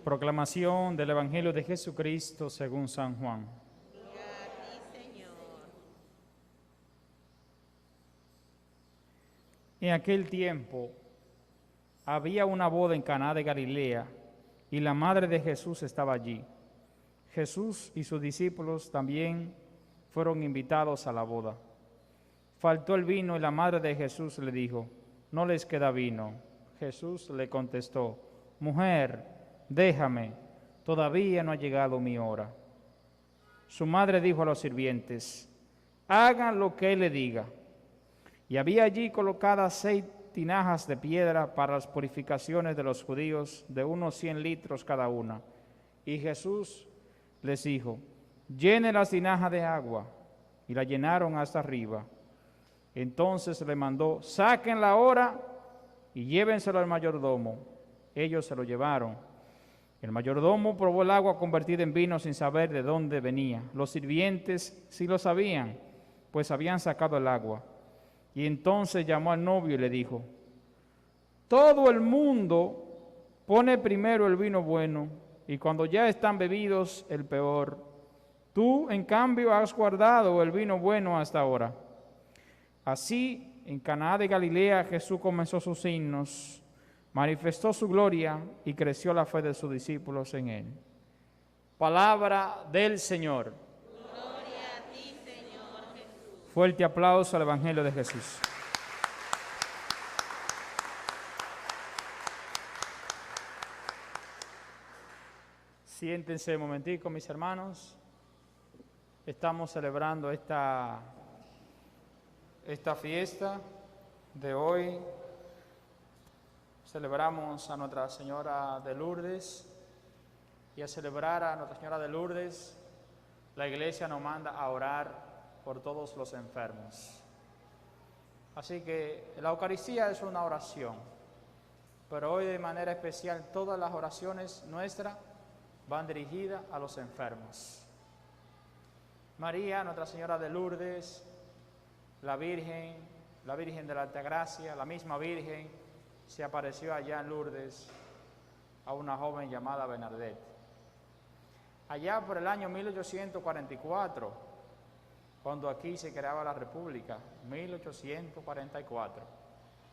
Proclamación del Evangelio de Jesucristo según San Juan. Gloria a ti, Señor. En aquel tiempo había una boda en Caná de Galilea y la madre de Jesús estaba allí. Jesús y sus discípulos también fueron invitados a la boda. Faltó el vino y la madre de Jesús le dijo: «No les queda vino». Jesús le contestó: «Mujer, déjame, todavía no ha llegado mi hora». Su madre dijo a los sirvientes: «Hagan lo que él le diga». Y había allí colocadas 6 tinajas de piedra para las purificaciones de los judíos, de unos 100 litros cada una. Y Jesús les dijo: «Llenen las tinajas de agua». Y la llenaron hasta arriba. Entonces le mandó: «Sáquenla ahora y llévenselo al mayordomo». Ellos se lo llevaron. El mayordomo probó el agua convertida en vino sin saber de dónde venía. Los sirvientes sí lo sabían, pues habían sacado el agua. Y entonces llamó al novio y le dijo: «Todo el mundo pone primero el vino bueno, y cuando ya están bebidos, el peor. Tú, en cambio, has guardado el vino bueno hasta ahora». Así, en Caná de Galilea, Jesús comenzó sus signos, manifestó su gloria y creció la fe de sus discípulos en él. Palabra del Señor. Gloria a ti, Señor Jesús. Fuerte aplauso al Evangelio de Jesús. Siéntense un momentico, mis hermanos. Estamos celebrando esta fiesta de hoy. Celebramos a Nuestra Señora de Lourdes, y a celebrar a Nuestra Señora de Lourdes, la Iglesia nos manda a orar por todos los enfermos. Así que la Eucaristía es una oración, pero hoy de manera especial todas las oraciones nuestras van dirigidas a los enfermos. María, Nuestra Señora de Lourdes, la Virgen de la Altagracia, la misma Virgen, se apareció allá en Lourdes a una joven llamada Bernadette. Allá por el año 1844, cuando aquí se creaba la República, 1844,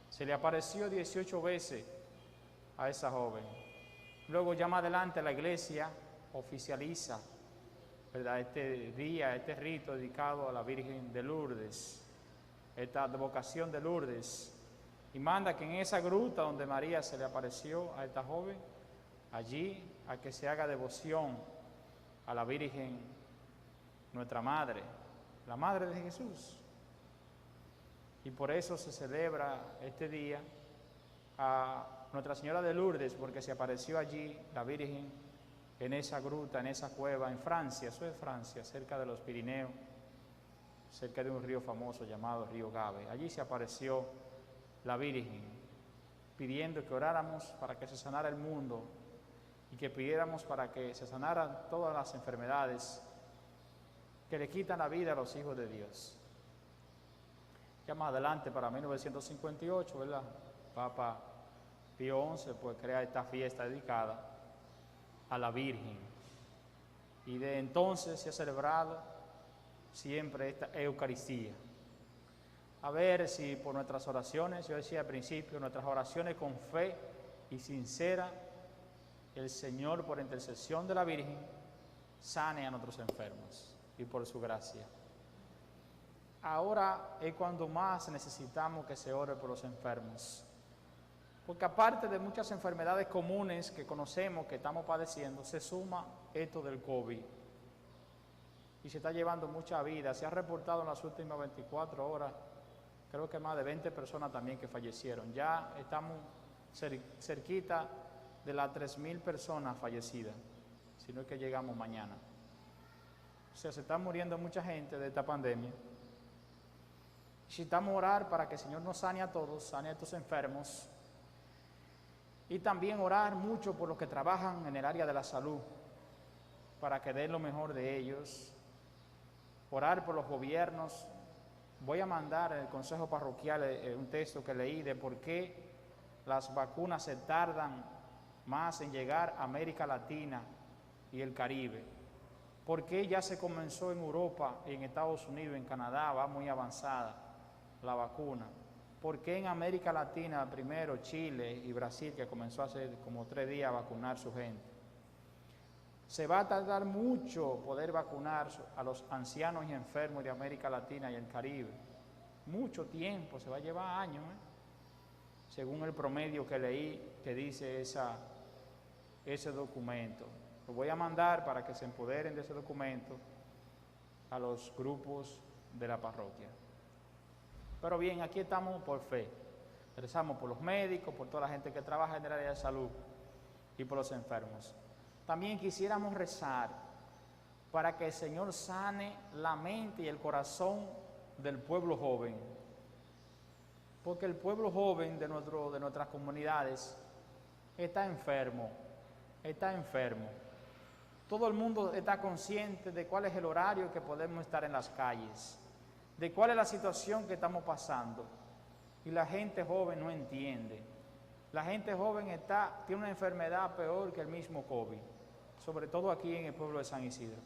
se le apareció 18 veces a esa joven. Luego ya más adelante la Iglesia oficializa, ¿verdad?, este día, este rito dedicado a la Virgen de Lourdes, esta advocación de Lourdes, y manda que en esa gruta donde María se le apareció a esta joven, allí a que se haga devoción a la Virgen, nuestra Madre, la Madre de Jesús. Y por eso se celebra este día a Nuestra Señora de Lourdes, porque se apareció allí la Virgen en esa gruta, en esa cueva, en Francia, eso es Francia, cerca de los Pirineos, cerca de un río famoso llamado Río Gave. Allí se apareció la Virgen, pidiendo que oráramos para que se sanara el mundo y que pidiéramos para que se sanaran todas las enfermedades que le quitan la vida a los hijos de Dios. Ya más adelante, para 1958, ¿verdad?, Papa Pío XI pues crea esta fiesta dedicada a la Virgen, y de entonces se ha celebrado siempre esta Eucaristía. A ver si por nuestras oraciones, yo decía al principio, nuestras oraciones con fe y sincera, el Señor, por intercesión de la Virgen, sane a nuestros enfermos y por su gracia. Ahora es cuando más necesitamos que se ore por los enfermos, porque aparte de muchas enfermedades comunes que conocemos, que estamos padeciendo, se suma esto del COVID y se está llevando mucha vida. Se ha reportado en las últimas 24 horas, creo que más de 20 personas también que fallecieron. Ya estamos cerquita de las 3.000 personas fallecidas, si no es que llegamos mañana. O sea, se está muriendo mucha gente de esta pandemia. Necesitamos orar para que el Señor nos sane a todos, sane a estos enfermos, y también orar mucho por los que trabajan en el área de la salud, para que den lo mejor de ellos. Orar por los gobiernos. Voy a mandar en el Consejo Parroquial un texto que leí de por qué las vacunas se tardan más en llegar a América Latina y el Caribe. ¿Por qué ya se comenzó en Europa, en Estados Unidos, en Canadá, va muy avanzada la vacuna? ¿Por qué en América Latina primero Chile y Brasil, que comenzó hace como 3 días a vacunar su gente? Se va a tardar mucho poder vacunar a los ancianos y enfermos de América Latina y el Caribe. Mucho tiempo, se va a llevar años, según el promedio que leí que dice ese documento. Lo voy a mandar para que se empoderen de ese documento a los grupos de la parroquia. Pero bien, aquí estamos por fe. Rezamos por los médicos, por toda la gente que trabaja en el área de salud y por los enfermos. También quisiéramos rezar para que el Señor sane la mente y el corazón del pueblo joven. Porque el pueblo joven de nuestras comunidades está enfermo. Todo el mundo está consciente de cuál es el horario que podemos estar en las calles, de cuál es la situación que estamos pasando. Y la gente joven no entiende. La gente joven tiene una enfermedad peor que el mismo COVID, sobre todo aquí en el pueblo de San Isidro.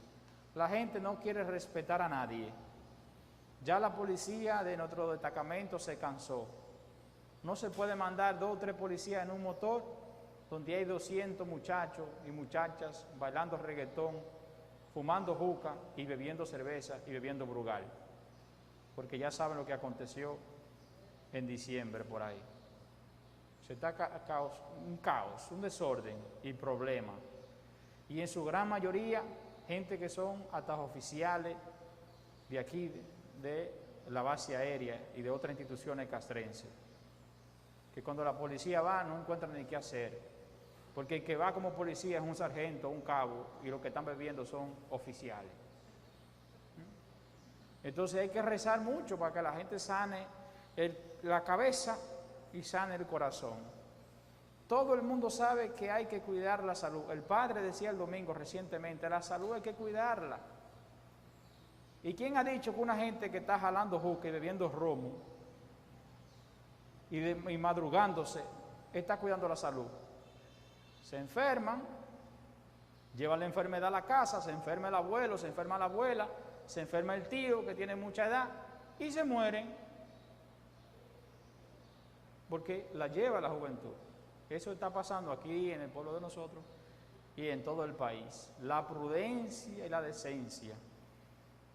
La gente no quiere respetar a nadie. Ya la policía de nuestro destacamento se cansó. No se puede mandar 2 o 3 policías en un motor donde hay 200 muchachos y muchachas bailando reggaetón, fumando juca y bebiendo cerveza y bebiendo brugal. Porque ya saben lo que aconteció en diciembre por ahí. Se está un caos, un desorden y problema. Y en su gran mayoría, gente que son hasta oficiales de aquí, de la base aérea y de otras instituciones castrenses, que cuando la policía va no encuentran ni qué hacer, porque el que va como policía es un sargento, un cabo, y los que están bebiendo son oficiales. Entonces hay que rezar mucho para que la gente sane la cabeza y sane el corazón. Todo el mundo sabe que hay que cuidar la salud. El padre decía el domingo recientemente, la salud hay que cuidarla. ¿Y quién ha dicho que una gente que está jalando juca y bebiendo romo y madrugándose está cuidando la salud? Se enferman, llevan la enfermedad a la casa, se enferma el abuelo, se enferma la abuela, se enferma el tío que tiene mucha edad y se mueren porque la lleva la juventud. Eso está pasando aquí en el pueblo de nosotros y en todo el país. La prudencia y la decencia.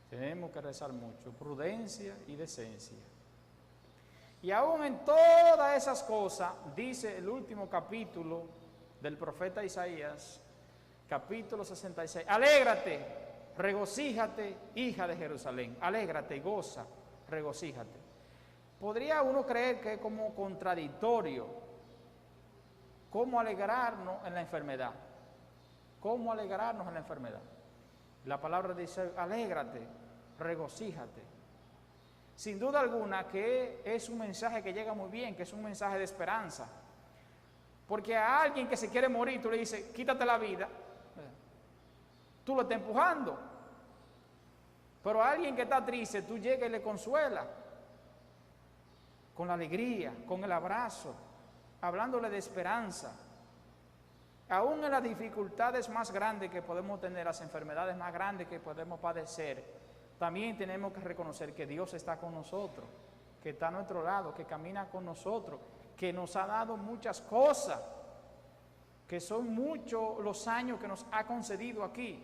Tenemos que rezar mucho, prudencia y decencia. Y aún en todas esas cosas, dice el último capítulo del profeta Isaías, capítulo 66, alégrate, regocíjate, hija de Jerusalén, alégrate, goza, regocíjate. Podría uno creer que es como contradictorio, ¿cómo alegrarnos en la enfermedad? ¿Cómo alegrarnos en la enfermedad? La palabra dice, alégrate, regocíjate. Sin duda alguna que es un mensaje que llega muy bien, que es un mensaje de esperanza. Porque a alguien que se quiere morir, tú le dices, quítate la vida, tú lo estás empujando. Pero a alguien que está triste, tú llegas y le consuelas, con la alegría, con el abrazo, hablándole de esperanza. Aún en las dificultades más grandes que podemos tener, las enfermedades más grandes que podemos padecer, también tenemos que reconocer que Dios está con nosotros, que está a nuestro lado, que camina con nosotros, que nos ha dado muchas cosas, que son muchos los años que nos ha concedido aquí.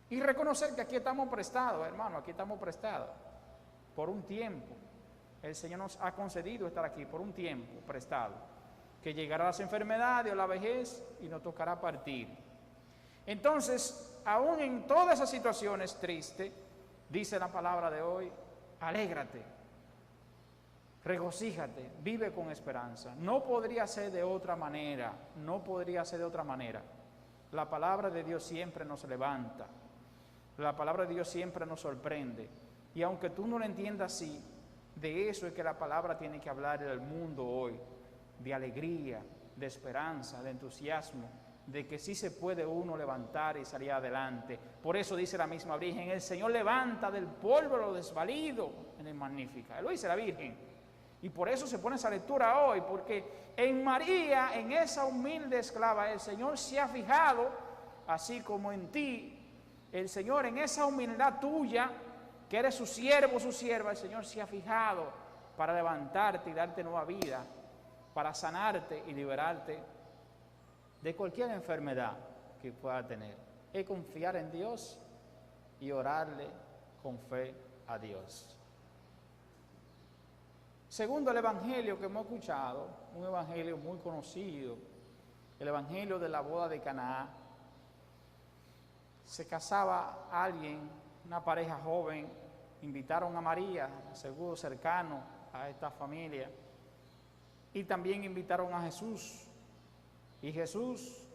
Y reconocer que aquí estamos prestados, hermano, aquí estamos prestados por un tiempo. El Señor nos ha concedido estar aquí por un tiempo prestado, que llegará las enfermedades o la vejez y nos tocará partir. Entonces, aún en todas esas situaciones tristes, dice la palabra de hoy, alégrate, regocíjate, vive con esperanza. No podría ser de otra manera, no podría ser de otra manera. La palabra de Dios siempre nos levanta, la palabra de Dios siempre nos sorprende. Y aunque tú no lo entiendas así, de eso es que la palabra tiene que hablar en el mundo hoy, de alegría, de esperanza, de entusiasmo, de que sí se puede uno levantar y salir adelante. Por eso dice la misma Virgen, el Señor levanta del polvo lo desvalido en el Magnífica. Lo dice la Virgen. Y por eso se pone esa lectura hoy, porque en María, en esa humilde esclava, el Señor se ha fijado, así como en ti, el Señor en esa humildad tuya, que eres su siervo, su sierva, el Señor se ha fijado para levantarte y darte nueva vida, para sanarte y liberarte de cualquier enfermedad que pueda tener. Es confiar en Dios y orarle con fe a Dios. Segundo, el evangelio que hemos escuchado, un evangelio muy conocido, el evangelio de la boda de Caná. Se casaba alguien, una pareja joven, invitaron a María, seguro cercano a esta familia, y también invitaron a Jesús. Y Jesús,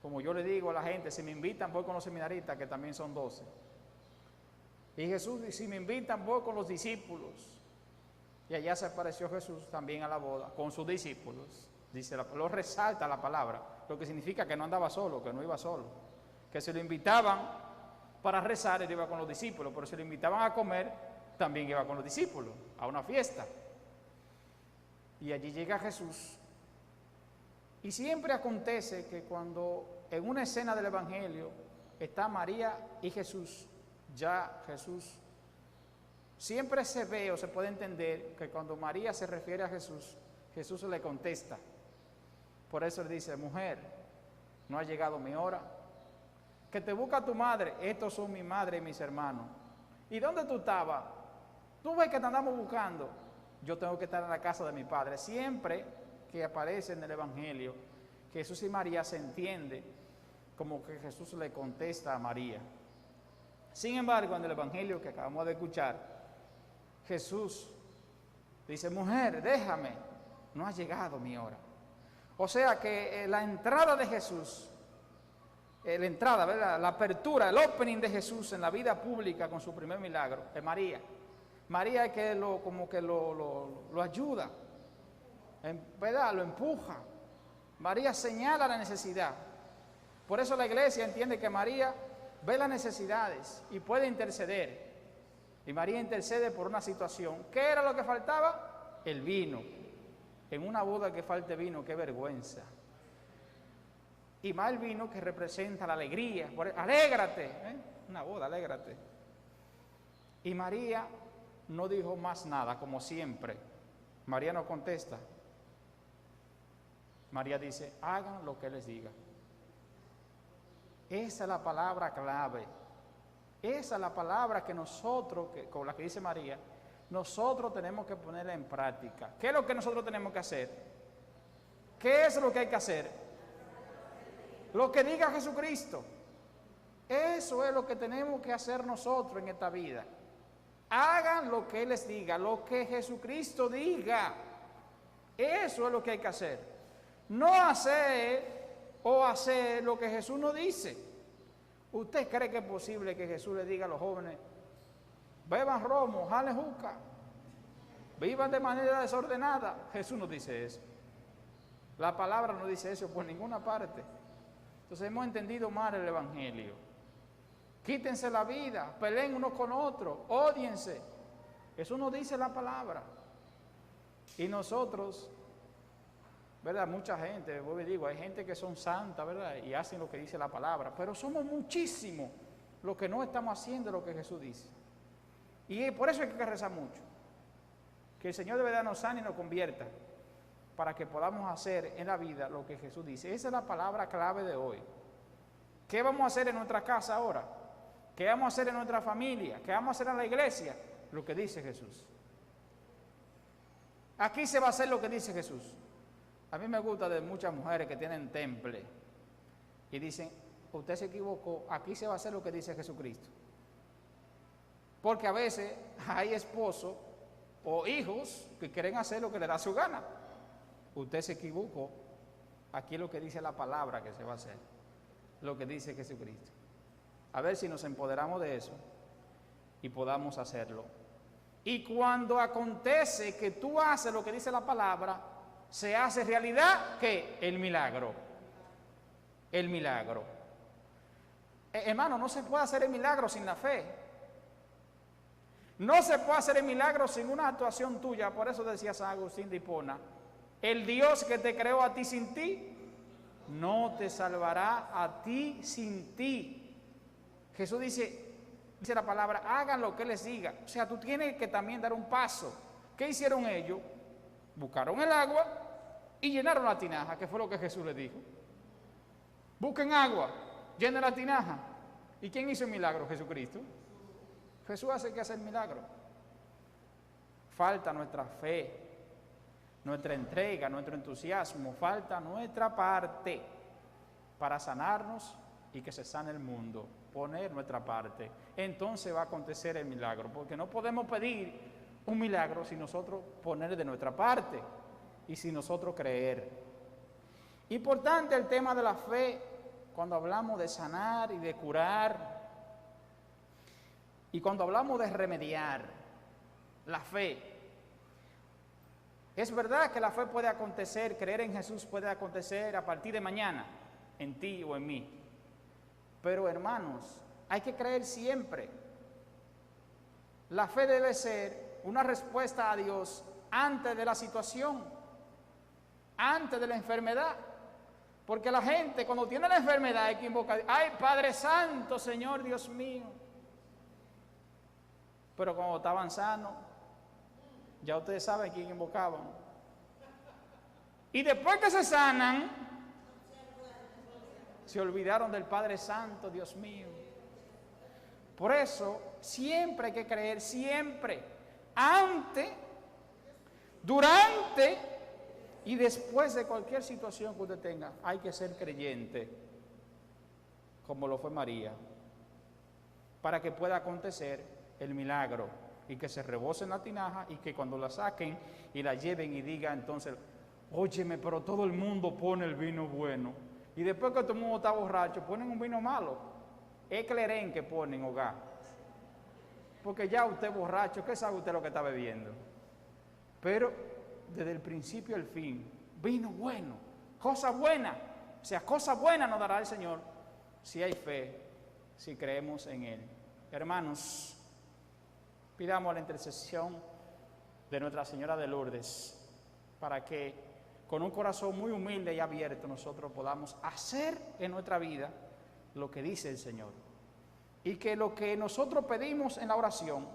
como yo le digo a la gente, si me invitan voy con los seminaristas, que también son 12. Y Jesús, si me invitan voy con los discípulos. Y allá se apareció Jesús también a la boda con sus discípulos. Dice, lo resalta la palabra, lo que significa que no andaba solo, que no iba solo. Que si lo invitaban para rezar, él iba con los discípulos, pero si lo invitaban a comer, también iba con los discípulos, a una fiesta. Y allí llega Jesús. Y siempre acontece que cuando en una escena del Evangelio está María y Jesús, ya Jesús, siempre se ve o se puede entender que cuando María se refiere a Jesús, Jesús le contesta. Por eso le dice, mujer, no ha llegado mi hora. Que te busca tu madre, estos son mi madre y mis hermanos. ¿Y dónde tú estabas? Tú ves que te andamos buscando. Yo tengo que estar en la casa de mi padre. Siempre que aparece en el Evangelio, Jesús y María se entiende como que Jesús le contesta a María. Sin embargo, en el Evangelio que acabamos de escuchar, Jesús dice, mujer, déjame, no ha llegado mi hora. O sea que la entrada de Jesús, la entrada, ¿verdad? La apertura, el opening de Jesús en la vida pública con su primer milagro es María. María es que lo ayuda, ¿verdad? Lo empuja. María señala la necesidad. Por eso la iglesia entiende que María ve las necesidades y puede interceder. Y María intercede por una situación. ¿Qué era lo que faltaba? El vino. En una boda que falte vino, qué vergüenza. Y más el vino que representa la alegría. Alégrate, una boda, alégrate. Y María no dijo más nada, como siempre. María no contesta. María dice, hagan lo que Él les diga. Esa es la palabra clave. Esa es la palabra que nosotros, con la que dice María, nosotros tenemos que ponerla en práctica. ¿Qué es lo que nosotros tenemos que hacer? ¿Qué es lo que hay que hacer? Lo que diga Jesucristo. Eso es lo que tenemos que hacer nosotros en esta vida. Hagan lo que Él les diga, lo que Jesucristo diga. Eso es lo que hay que hacer. No hacer o hacer lo que Jesús no dice. ¿Usted cree que es posible que Jesús le diga a los jóvenes, beban romo, jalen juca, vivan de manera desordenada? Jesús no dice eso. La palabra no dice eso por ninguna parte. Entonces hemos entendido mal el Evangelio. Quítense la vida, peleen unos con otros, ódiense. Eso no dice la palabra. Y nosotros, ¿verdad? Mucha gente, vuelvo y digo, hay gente que son santas, ¿verdad? Y hacen lo que dice la palabra, pero somos muchísimos los que no estamos haciendo lo que Jesús dice. Y por eso hay que rezar mucho. Que el Señor de verdad nos sane y nos convierta para que podamos hacer en la vida lo que Jesús dice. Esa es la palabra clave de hoy. ¿Qué vamos a hacer en nuestra casa ahora? ¿Qué vamos a hacer en nuestra familia? ¿Qué vamos a hacer en la iglesia? Lo que dice Jesús. Aquí se va a hacer lo que dice Jesús. A mí me gusta de muchas mujeres que tienen temple y dicen, usted se equivocó, aquí se va a hacer lo que dice Jesucristo. Porque a veces hay esposos o hijos que quieren hacer lo que le da su gana. Usted se equivocó, aquí es lo que dice la palabra que se va a hacer, lo que dice Jesucristo. A ver si nos empoderamos de eso y podamos hacerlo. Y cuando acontece que tú haces lo que dice la palabra, se hace realidad, ¿qué? El milagro. El milagro. Hermano, no se puede hacer el milagro sin la fe. No se puede hacer el milagro sin una actuación tuya. Por eso decía San Agustín de Hipona, el Dios que te creó a ti sin ti, no te salvará a ti sin ti. Jesús dice la palabra, hagan lo que les diga. O sea, tú tienes que también dar un paso. ¿Qué hicieron ellos? Buscaron el agua y llenaron la tinaja, que fue lo que Jesús les dijo. Busquen agua, llenen la tinaja. ¿Y quién hizo el milagro? Jesucristo. Jesús hace que hace el milagro. Falta nuestra fe, nuestra entrega, nuestro entusiasmo, falta nuestra parte para sanarnos y que se sane el mundo, poner nuestra parte. Entonces va a acontecer el milagro, porque no podemos pedir un milagro sin nosotros poner de nuestra parte y sin nosotros creer. Importante el tema de la fe cuando hablamos de sanar y de curar. Y cuando hablamos de remediar, la fe, es verdad que la fe puede acontecer, creer en Jesús puede acontecer a partir de mañana, en ti o en mí. Pero hermanos, hay que creer siempre. La fe debe ser una respuesta a Dios antes de la situación, antes de la enfermedad. Porque la gente cuando tiene la enfermedad hay que invocar, ¡ay, Padre Santo, Señor Dios mío! Pero cuando estaban sanos, ya ustedes saben quién invocaban. Y después que se sanan, se olvidaron del Padre Santo, Dios mío. Por eso, siempre hay que creer, siempre, antes, durante y después de cualquier situación que usted tenga, hay que ser creyente, como lo fue María, para que pueda acontecer el milagro y que se rebose en la tinaja y que cuando la saquen y la lleven y diga entonces, óyeme, pero todo el mundo pone el vino bueno y después que todo el mundo está borracho ponen un vino malo. Es clerén que ponen hogar, porque ya usted borracho, ¿qué sabe usted lo que está bebiendo? Pero desde el principio al fin, vino bueno, cosa buena, o sea, cosa buena nos dará el Señor si hay fe, si creemos en Él. Hermanos, pidamos la intercesión de Nuestra Señora de Lourdes para que con un corazón muy humilde y abierto nosotros podamos hacer en nuestra vida lo que dice el Señor. Y que lo que nosotros pedimos en la oración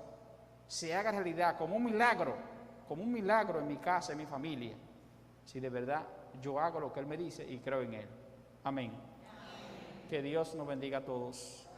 se haga realidad como un milagro en mi casa, en mi familia. Si de verdad yo hago lo que Él me dice y creo en Él. Amén. Amén. Que Dios nos bendiga a todos.